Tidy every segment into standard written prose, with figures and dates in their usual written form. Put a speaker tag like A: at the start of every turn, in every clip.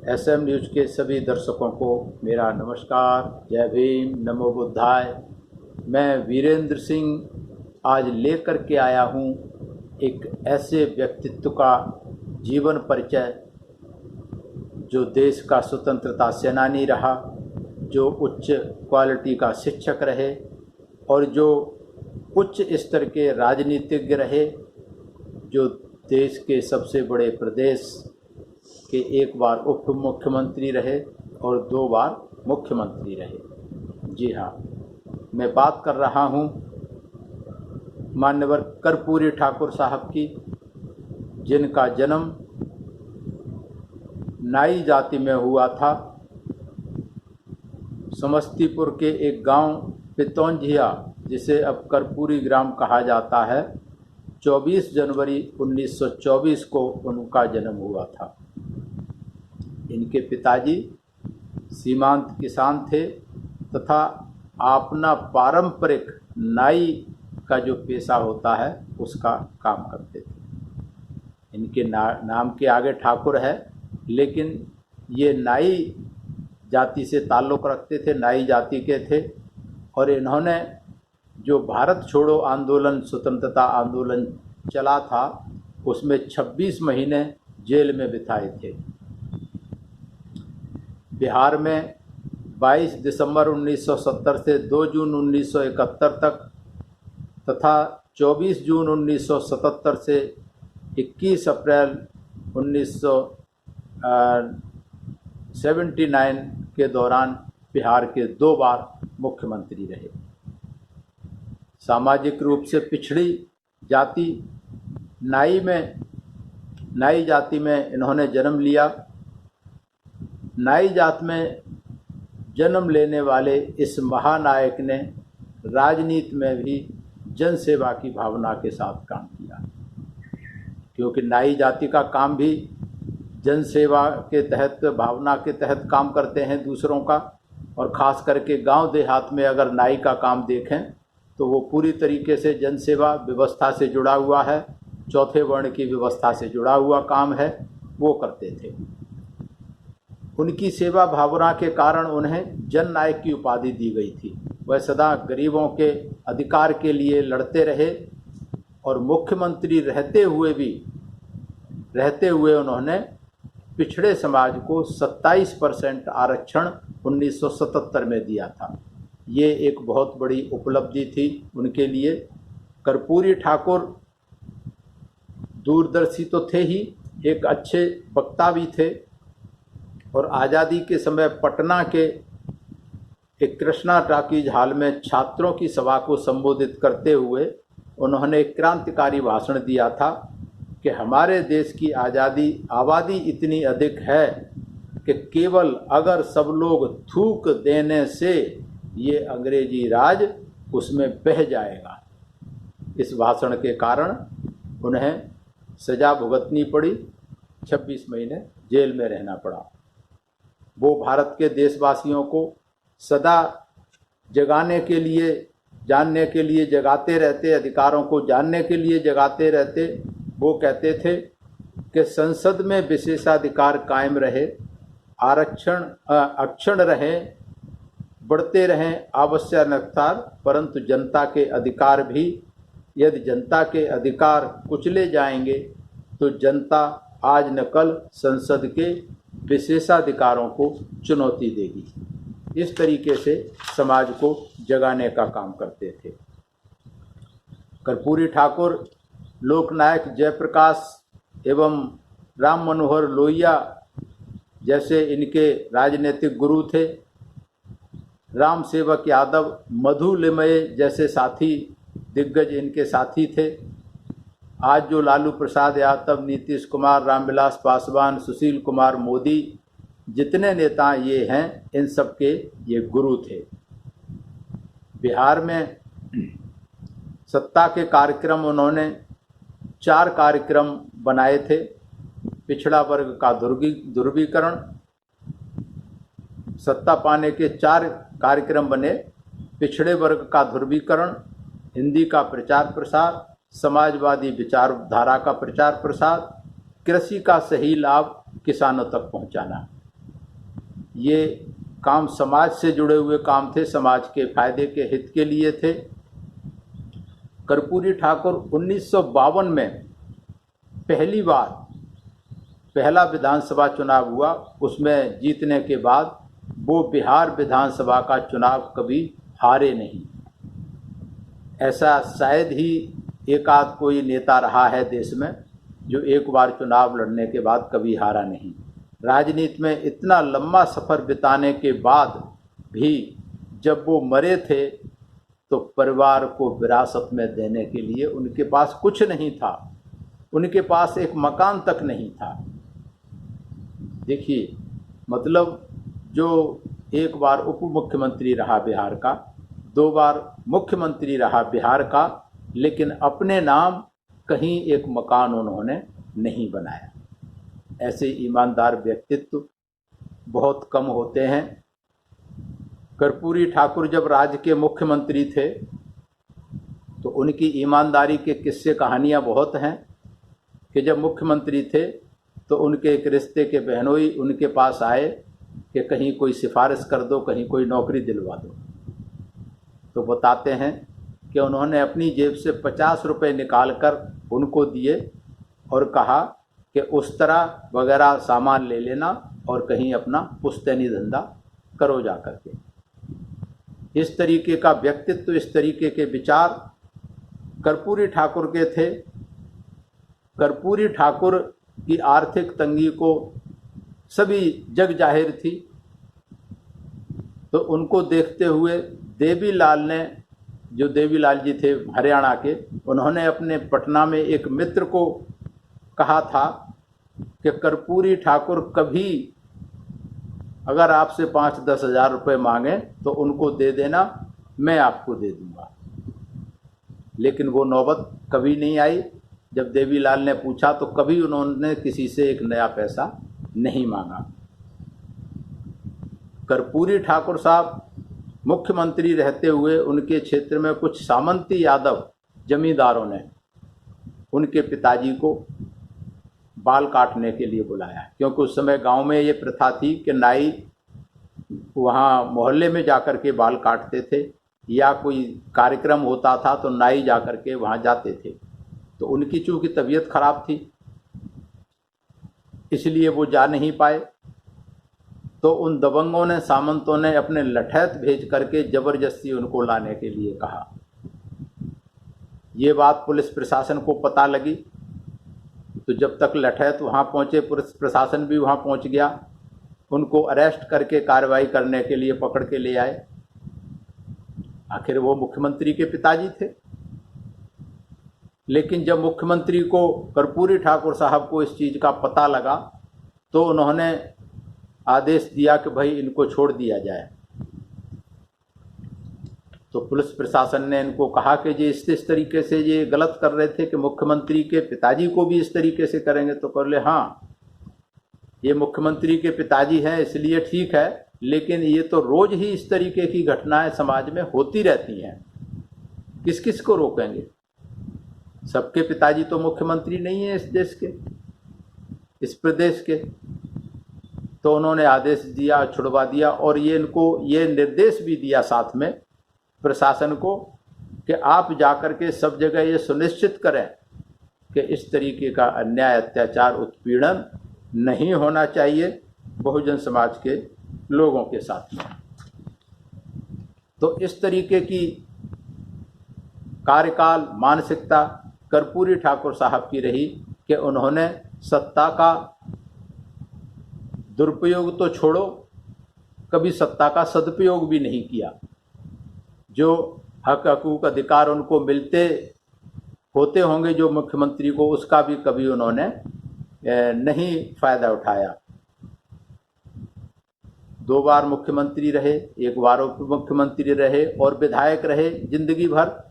A: SM news के सभी दर्शकों को मेरा नमस्कार। जय भीम, नमो बुद्धाय। मैं वीरेंद्र सिंह आज लेकर के आया हूँ एक ऐसे व्यक्तित्व का जीवन परिचय जो देश का स्वतंत्रता सेनानी रहा, जो उच्च क्वालिटी का शिक्षक रहे और जो उच्च स्तर के राजनीतिज्ञ रहे, जो देश के सबसे बड़े प्रदेश के एक बार उप मुख्यमंत्री रहे और 2 बार मुख्यमंत्री रहे। जी हाँ, मैं बात कर रहा हूँ मान्यवर कर्पूरी ठाकुर साहब की, जिनका जन्म नाई जाति में हुआ था। समस्तीपुर के एक गांव पितौंझिया, जिसे अब कर्पूरी ग्राम कहा जाता है, 24 जनवरी 1924 को उनका जन्म हुआ था। इनके पिताजी सीमांत किसान थे तथा अपना पारंपरिक नाई का जो पेशा होता है उसका काम करते थे। इनके नाम के आगे ठाकुर है, लेकिन ये नाई जाति से ताल्लुक़ रखते थे, नाई जाति के थे। और इन्होंने जो भारत छोड़ो आंदोलन, स्वतंत्रता आंदोलन चला था, उसमें 26 महीने जेल में बिताए थे। बिहार में 22 दिसंबर 1970 से 2 जून 1971 तक तथा 24 जून 1977 से 21 अप्रैल 1979 के दौरान बिहार के 2 बार मुख्यमंत्री रहे। सामाजिक रूप से पिछड़ी जाति नाई जाति में इन्होंने जन्म लिया। नाई जाति में जन्म लेने वाले इस महानायक ने राजनीति में भी जनसेवा की भावना के साथ काम किया, क्योंकि नाई जाति का काम भी जनसेवा के तहत, भावना के तहत काम करते हैं दूसरों का। और ख़ास करके गांव देहात में अगर नाई का काम देखें तो वो पूरी तरीके से जनसेवा व्यवस्था से जुड़ा हुआ है, चौथे वर्ण की व्यवस्था से जुड़ा हुआ काम है, वो करते थे। उनकी सेवा भावना के कारण उन्हें जननायक की उपाधि दी गई थी। वह सदा गरीबों के अधिकार के लिए लड़ते रहे और मुख्यमंत्री रहते हुए उन्होंने पिछड़े समाज को 27% आरक्षण 1977 में दिया था। ये एक बहुत बड़ी उपलब्धि थी उनके लिए। कर्पूरी ठाकुर दूरदर्शी तो थे ही, एक अच्छे वक्ता भी थे। और आज़ादी के समय पटना के एक कृष्णा टाकीज हॉल में छात्रों की सभा को संबोधित करते हुए उन्होंने एक क्रांतिकारी भाषण दिया था कि हमारे देश की आबादी इतनी अधिक है कि केवल अगर सब लोग थूक देने से ये अंग्रेजी राज उसमें बह जाएगा। इस भाषण के कारण उन्हें सज़ा भुगतनी पड़ी, 26 महीने जेल में रहना पड़ा। वो भारत के देशवासियों को सदा जगाने के लिए, जानने के लिए जगाते रहते, अधिकारों को जानने के लिए जगाते रहते। वो कहते थे कि संसद में विशेषाधिकार कायम रहे, आरक्षण अक्षुण्ण रहे, बढ़ते रहें आवश्यकतानुसार, परंतु जनता के अधिकार भी, यदि जनता के अधिकार कुचले जाएंगे तो जनता आज न कल संसद के विशेषाधिकारों को चुनौती देगी। इस तरीके से समाज को जगाने का काम करते थे। कर्पूरी ठाकुर लोकनायक जयप्रकाश एवं राम मनोहर लोहिया जैसे इनके राजनीतिक गुरु थे। राम सेवक यादव, मधु लिमये जैसे साथी दिग्गज इनके साथी थे। आज जो लालू प्रसाद यादव, नीतीश कुमार, रामविलास पासवान, सुशील कुमार मोदी, जितने नेता ये हैं, इन सब के ये गुरु थे। बिहार में सत्ता के कार्यक्रम उन्होंने 4 कार्यक्रम बनाए थे। पिछड़ा वर्ग का ध्रुवीकरण, सत्ता पाने के 4 कार्यक्रम बने। पिछड़े वर्ग का ध्रुवीकरण, हिंदी का प्रचार प्रसार, समाजवादी विचारधारा का प्रचार प्रसार, कृषि का सही लाभ किसानों तक पहुंचाना। ये काम समाज से जुड़े हुए काम थे, समाज के फायदे के हित के लिए थे। कर्पूरी ठाकुर 1952 में पहली बार पहला विधानसभा चुनाव हुआ, उसमें जीतने के बाद वो बिहार विधानसभा का चुनाव कभी हारे नहीं। ऐसा शायद ही एक आध कोई नेता रहा है देश में जो एक बार चुनाव लड़ने के बाद कभी हारा नहीं। राजनीति में इतना लंबा सफ़र बिताने के बाद भी जब वो मरे थे तो परिवार को विरासत में देने के लिए उनके पास कुछ नहीं था, उनके पास एक मकान तक नहीं था। देखिए, मतलब जो एक बार उप मुख्यमंत्री रहा बिहार का, 2 बार मुख्यमंत्री रहा बिहार का, लेकिन अपने नाम कहीं एक मकान उन्होंने नहीं बनाया। ऐसे ईमानदार व्यक्तित्व बहुत कम होते हैं। कर्पूरी ठाकुर जब राज्य के मुख्यमंत्री थे तो उनकी ईमानदारी के किस्से कहानियाँ बहुत हैं कि जब मुख्यमंत्री थे तो उनके एक रिश्ते के बहनोई उनके पास आए कि कहीं कोई सिफारिश कर दो, कहीं कोई नौकरी दिलवा दो। तो बताते हैं कि उन्होंने अपनी जेब से 50 रुपये निकाल कर उनको दिए और कहा कि उस तरह वगैरह सामान ले लेना और कहीं अपना पुश्तैनी धंधा करो जा कर के। इस तरीके का व्यक्तित्व, इस तरीके के विचार कर्पूरी ठाकुर के थे। कर्पूरी ठाकुर की आर्थिक तंगी को सभी जग जाहिर थी, तो उनको देखते हुए देवीलाल ने, जो देवीलाल जी थे हरियाणा के, उन्होंने अपने पटना में एक मित्र को कहा था कि कर्पूरी ठाकुर कभी अगर आपसे 5-10 हज़ार रुपये मांगे तो उनको दे देना, मैं आपको दे दूंगा। लेकिन वो नौबत कभी नहीं आई। जब देवीलाल ने पूछा तो कभी उन्होंने किसी से एक नया पैसा नहीं मांगा। कर्पूरी ठाकुर साहब मुख्यमंत्री रहते हुए उनके क्षेत्र में कुछ सामंती यादव जमींदारों ने उनके पिताजी को बाल काटने के लिए बुलाया, क्योंकि उस समय गांव में ये प्रथा थी कि नाई वहाँ मोहल्ले में जाकर के बाल काटते थे, या कोई कार्यक्रम होता था तो नाई जाकर के वहाँ जाते थे। तो उनकी चूँकि तबीयत खराब थी इसलिए वो जा नहीं पाए, तो उन दबंगों ने, सामंतों ने अपने लठैत भेज करके जबरदस्ती उनको लाने के लिए कहा। ये बात पुलिस प्रशासन को पता लगी, तो जब तक लठैत वहाँ पहुँचे पुलिस प्रशासन भी वहाँ पहुँच गया, उनको अरेस्ट करके कार्रवाई करने के लिए पकड़ के ले आए। आखिर वो मुख्यमंत्री के पिताजी थे। लेकिन जब मुख्यमंत्री को, कर्पूरी ठाकुर साहब को इस चीज़ का पता लगा तो उन्होंने आदेश दिया कि भाई इनको छोड़ दिया जाए। तो पुलिस प्रशासन ने इनको कहा कि ये इस तरीके से ये गलत कर रहे थे कि मुख्यमंत्री के पिताजी को भी इस तरीके से करेंगे। तो कर ले, हाँ ये मुख्यमंत्री के पिताजी हैं इसलिए ठीक है, लेकिन ये तो रोज ही इस तरीके की घटनाएं समाज में होती रहती हैं, किस किस को रोकेंगे। सबके पिताजी तो मुख्यमंत्री नहीं है इस देश के, इस प्रदेश के। तो उन्होंने आदेश दिया, छुड़वा दिया, और ये इनको ये निर्देश भी दिया साथ में प्रशासन को कि आप जाकर के सब जगह ये सुनिश्चित करें कि इस तरीके का अन्याय, अत्याचार, उत्पीड़न नहीं होना चाहिए बहुजन समाज के लोगों के साथ में। तो इस तरीके की कार्यकाल, मानसिकता कर्पूरी ठाकुर साहब की रही कि उन्होंने सत्ता का दुरुपयोग तो छोड़ो, कभी सत्ता का सदुपयोग भी नहीं किया। जो हक हकूक अधिकार उनको मिलते होते होंगे जो मुख्यमंत्री को, उसका भी कभी उन्होंने नहीं फायदा उठाया। 2 बार मुख्यमंत्री रहे, 1 बार उप मुख्यमंत्री रहे और विधायक रहे जिंदगी भर।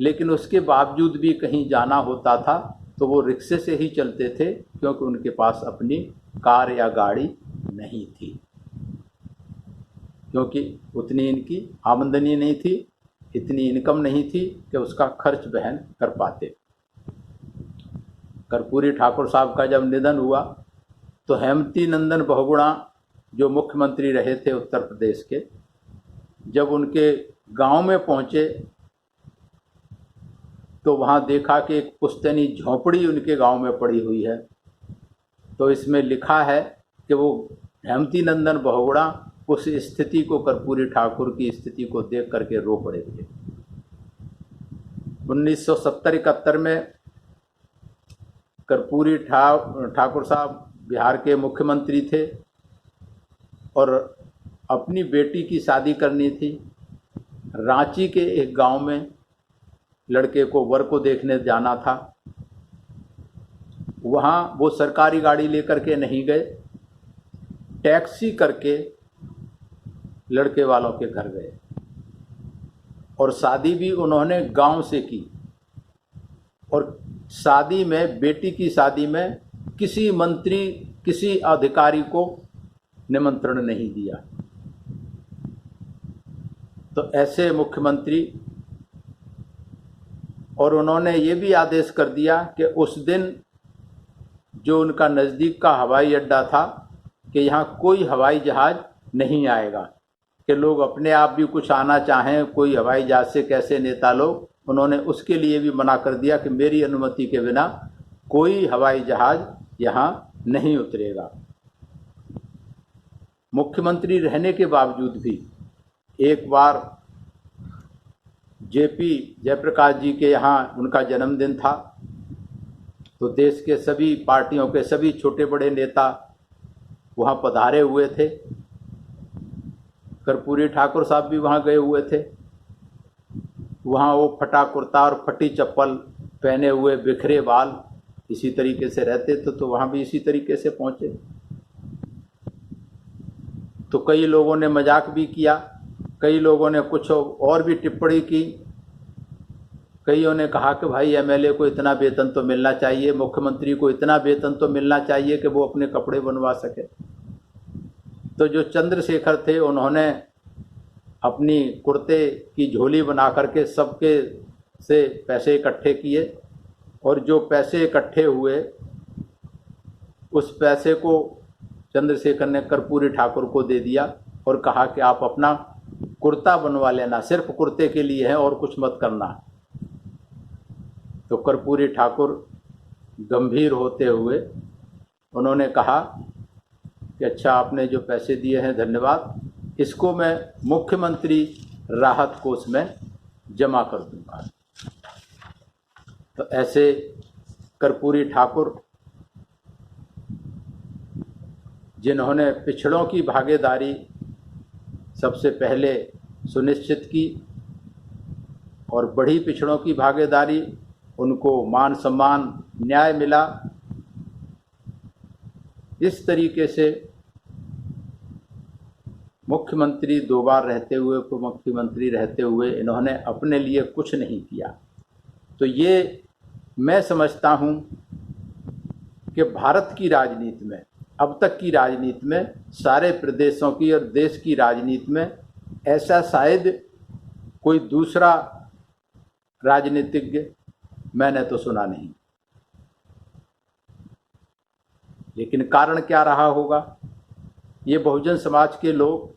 A: लेकिन उसके बावजूद भी कहीं जाना होता था तो वो रिक्शे से ही चलते थे, क्योंकि उनके पास अपनी कार या गाड़ी नहीं थी, क्योंकि उतनी इनकी आमदनी नहीं थी, इतनी इनकम नहीं थी कि उसका खर्च वहन कर पाते। कर्पूरी ठाकुर साहब का जब निधन हुआ तो हेमती नंदन बहुगुणा जो मुख्यमंत्री रहे थे उत्तर प्रदेश के, जब उनके गांव में पहुंचे तो वहां देखा कि एक पुश्तैनी झोंपड़ी उनके गांव में पड़ी हुई है। तो इसमें लिखा है कि वो हेमती नंदन बहुगुणा उस स्थिति को, कर्पूरी ठाकुर की स्थिति को देख करके रो पड़े थे। 1970-71 में कर्पूरी ठाकुर साहब बिहार के मुख्यमंत्री थे और अपनी बेटी की शादी करनी थी। रांची के एक गांव में लड़के को, वर को देखने जाना था। वहाँ वो सरकारी गाड़ी लेकर के नहीं गए, टैक्सी करके लड़के वालों के घर गए और शादी भी उन्होंने गांव से की। और शादी में, बेटी की शादी में किसी मंत्री, किसी अधिकारी को निमंत्रण नहीं दिया। तो ऐसे मुख्यमंत्री, और उन्होंने ये भी आदेश कर दिया कि उस दिन जो उनका नज़दीक का हवाई अड्डा था कि यहाँ कोई हवाई जहाज़ नहीं आएगा, कि लोग अपने आप भी कुछ आना चाहें कोई हवाई जहाज़ से, कैसे नेता लोग, उन्होंने उसके लिए भी मना कर दिया कि मेरी अनुमति के बिना कोई हवाई जहाज़ यहाँ नहीं उतरेगा। मुख्यमंत्री रहने के बावजूद भी एक बार जेपी जयप्रकाश जी के यहाँ उनका जन्मदिन था, तो देश के सभी पार्टियों के सभी छोटे बड़े नेता वहाँ पधारे हुए थे। कर्पूरी ठाकुर साहब भी वहाँ गए हुए थे। वहाँ वो फटा कुर्ता और फटी चप्पल पहने हुए, बिखरे बाल, इसी तरीके से रहते थे, तो वहाँ भी इसी तरीके से पहुँचे। तो कई लोगों ने मजाक भी किया, कई लोगों ने कुछ और भी टिप्पणी की। कईयों ने कहा कि भाई एमएलए को इतना वेतन तो मिलना चाहिए, मुख्यमंत्री को इतना वेतन तो मिलना चाहिए कि वो अपने कपड़े बनवा सके। तो जो चंद्रशेखर थे, उन्होंने अपनी कुर्ते की झोली बना करके सबके से पैसे इकट्ठे किए और जो पैसे इकट्ठे हुए उस पैसे को चंद्रशेखर ने कर्पूरी ठाकुर को दे दिया और कहा कि आप अपना कुर्ता बनवा लेना, सिर्फ कुर्ते के लिए है और कुछ मत करना। तो कर्पूरी ठाकुर गंभीर होते हुए उन्होंने कहा कि अच्छा, आपने जो पैसे दिए हैं धन्यवाद, इसको मैं मुख्यमंत्री राहत कोष में जमा कर दूंगा। तो ऐसे कर्पूरी ठाकुर, जिन्होंने पिछड़ों की भागीदारी सबसे पहले सुनिश्चित की और बढ़ी पिछड़ों की भागीदारी, उनको मान सम्मान न्याय मिला, इस तरीके से मुख्यमंत्री 2 बार रहते हुए, उप मुख्यमंत्री रहते हुए इन्होंने अपने लिए कुछ नहीं किया। तो ये मैं समझता हूँ कि भारत की राजनीति में, अब तक की राजनीति में, सारे प्रदेशों की और देश की राजनीति में ऐसा शायद कोई दूसरा राजनीतिज्ञ मैंने तो सुना नहीं। लेकिन कारण क्या रहा होगा? ये बहुजन समाज के लोग,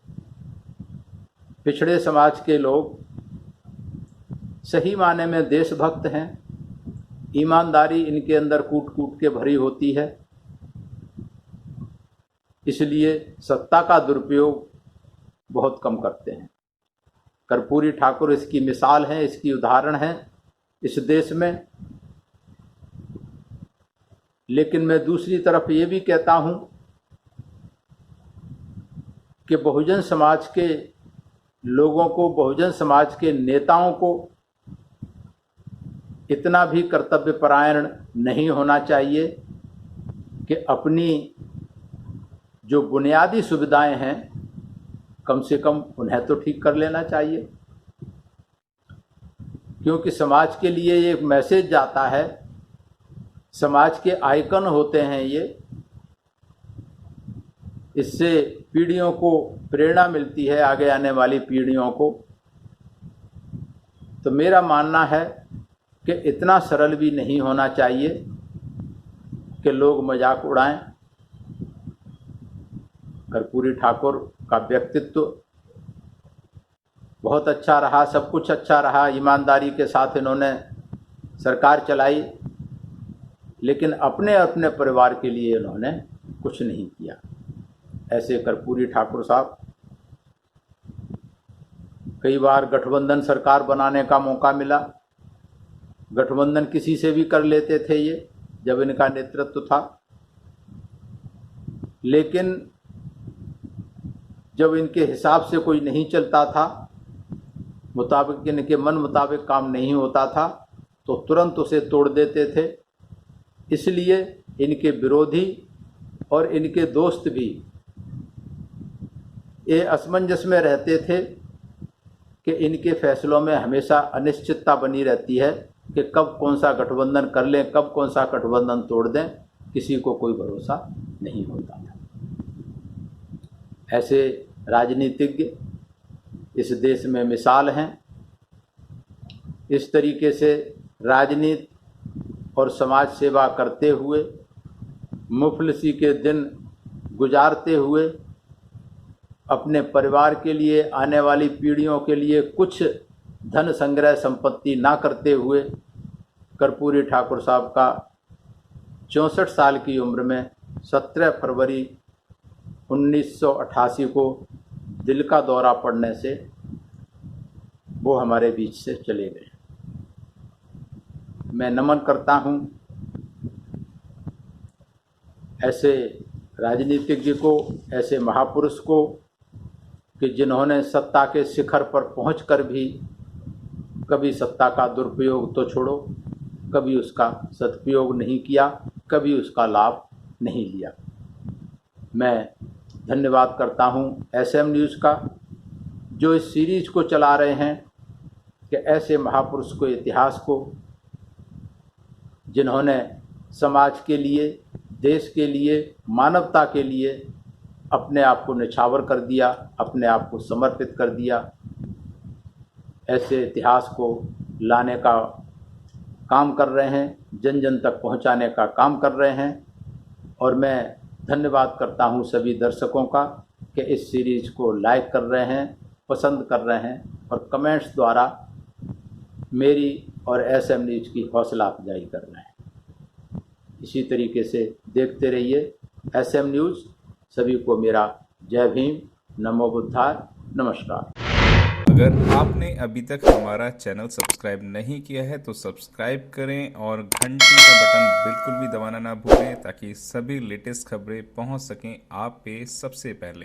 A: पिछड़े समाज के लोग सही माने में देशभक्त हैं, ईमानदारी इनके अंदर कूट कूट के भरी होती है, इसलिए सत्ता का दुरुपयोग बहुत कम करते हैं। कर्पूरी ठाकुर इसकी मिसाल हैं, इसकी उदाहरण हैं इस देश में। लेकिन मैं दूसरी तरफ ये भी कहता हूँ कि बहुजन समाज के लोगों को, बहुजन समाज के नेताओं को इतना भी कर्तव्यपरायण नहीं होना चाहिए कि अपनी जो बुनियादी सुविधाएं हैं कम से कम उन्हें तो ठीक कर लेना चाहिए, क्योंकि समाज के लिए ये एक मैसेज जाता है, समाज के आइकन होते हैं ये, इससे पीढ़ियों को प्रेरणा मिलती है, आगे आने वाली पीढ़ियों को। तो मेरा मानना है कि इतना सरल भी नहीं होना चाहिए कि लोग मजाक उड़ाएं। कर्पूरी ठाकुर का व्यक्तित्व बहुत अच्छा रहा, सब कुछ अच्छा रहा, ईमानदारी के साथ इन्होंने सरकार चलाई, लेकिन अपने अपने परिवार के लिए इन्होंने कुछ नहीं किया। ऐसे कर्पूरी ठाकुर साहब कई बार गठबंधन सरकार बनाने का मौका मिला, गठबंधन किसी से भी कर लेते थे ये जब इनका नेतृत्व था, लेकिन जब इनके हिसाब से कोई नहीं चलता था, मुताबिक इनके मन मुताबिक काम नहीं होता था, तो तुरंत उसे तोड़ देते थे। इसलिए इनके विरोधी और इनके दोस्त भी ये असमंजस में रहते थे कि इनके फैसलों में हमेशा अनिश्चितता बनी रहती है कि कब कौन सा गठबंधन कर लें, कब कौन सा गठबंधन तोड़ दें, किसी को कोई भरोसा नहीं होता था। ऐसे राजनीतिज्ञ इस देश में मिसाल हैं। इस तरीके से राजनीति और समाज सेवा करते हुए, मुफलिसी के दिन गुजारते हुए, अपने परिवार के लिए, आने वाली पीढ़ियों के लिए कुछ धन संग्रह संपत्ति ना करते हुए कर्पूरी ठाकुर साहब का 64 साल की उम्र में 17 फरवरी 1988 को दिल का दौरा पड़ने से वो हमारे बीच से चले गए। मैं नमन करता हूँ ऐसे राजनीतिज्ञ को, ऐसे महापुरुष को कि जिन्होंने सत्ता के शिखर पर पहुंचकर भी कभी सत्ता का दुरुपयोग तो छोड़ो, कभी उसका सदुपयोग नहीं किया, कभी उसका लाभ नहीं लिया। मैं धन्यवाद करता हूं एसएम न्यूज़ का, जो इस सीरीज को चला रहे हैं कि ऐसे महापुरुष को, इतिहास को, जिन्होंने समाज के लिए, देश के लिए, मानवता के लिए अपने आप को निछावर कर दिया, अपने आप को समर्पित कर दिया। ऐसे इतिहास को लाने का काम कर रहे हैं, जन जन तक पहुंचाने का काम कर रहे हैं। और मैं धन्यवाद करता हूं सभी दर्शकों का कि इस सीरीज को लाइक कर रहे हैं, पसंद कर रहे हैं और कमेंट्स द्वारा मेरी और एसएम न्यूज़ की हौसला अफजाई कर रहे हैं। इसी तरीके से देखते रहिए एसएम न्यूज़। सभी को मेरा जय भीम, नमो बुद्धाय, नमस्कार।
B: अगर आपने अभी तक हमारा चैनल सब्सक्राइब नहीं किया है तो सब्सक्राइब करें और घंटी का बटन बिल्कुल भी दबाना ना भूलें, ताकि सभी लेटेस्ट खबरें पहुंच सकें आप पे सबसे पहले।